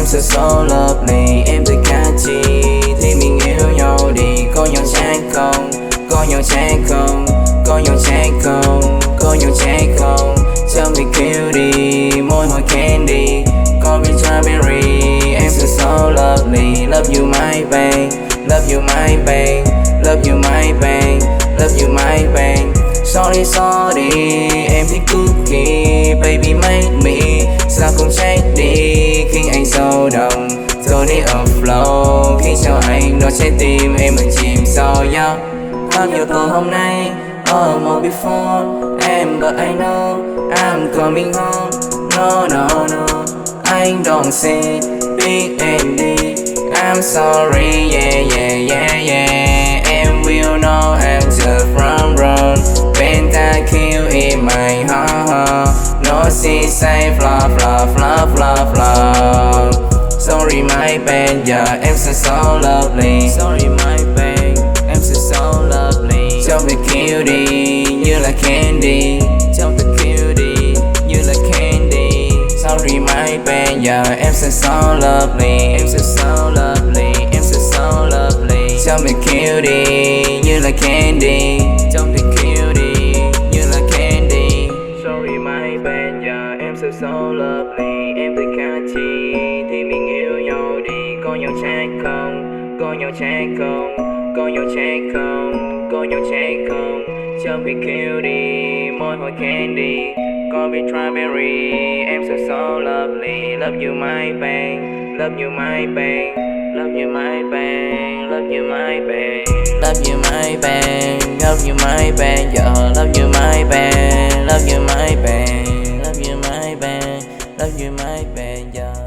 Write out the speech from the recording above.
em sẽ so lovely. Em thật catchy thì mình yêu nhau đi. Có nhau chắc không, có nhau chắc không, có nhau chắc không, có nhau chắc không. Tell me cutie, môi hôi candy, có viên strawberry. Em sẽ so lovely. Love you my babe, love you my babe, love you my babe, love you my babe. Sorry sorry, em thích cookie, baby make me. Sao không trách đi khi anh sâu đồng, rồi đi flow khi cho anh đó trái tim em mình chìm sâu nhau. Bao nhiêu tối hôm nay, almost before em, but I know I'm coming home. No no no, anh don't say big and deep. I'm sorry, yeah yeah yeah yeah. Em will know I'm just from run. Pentakill in my heart. No she say fluff fluff fluff fluff fluff. Sorry my bad, yeah em sẽ so lovely. Sorry my bad, em sẽ so lovely. Trong the cutie như là candy, trong the cutie như là candy. Sorry my bad, yeah em sẽ so lovely. Em sẽ so lovely, em sẽ so lovely. Trong the cutie như là candy, trong the cutie như là candy. Sorry my bad, yeah em sẽ so lovely. Em thật catchy thì mình yêu nhau đi. Có nhau chắc không, có nhau chắc không, có nhau chắc không, có nhau chắc không. Trong cái cutie, môi hôi candy, có viên strawberry. Em sẽ so lovely. Love you my babe, love you my babe, love you my babe, love you my babe, love you my babe, love you my babe, yeah. Love you my babe, love you my babe, love you my babe, love you my babe, yeah.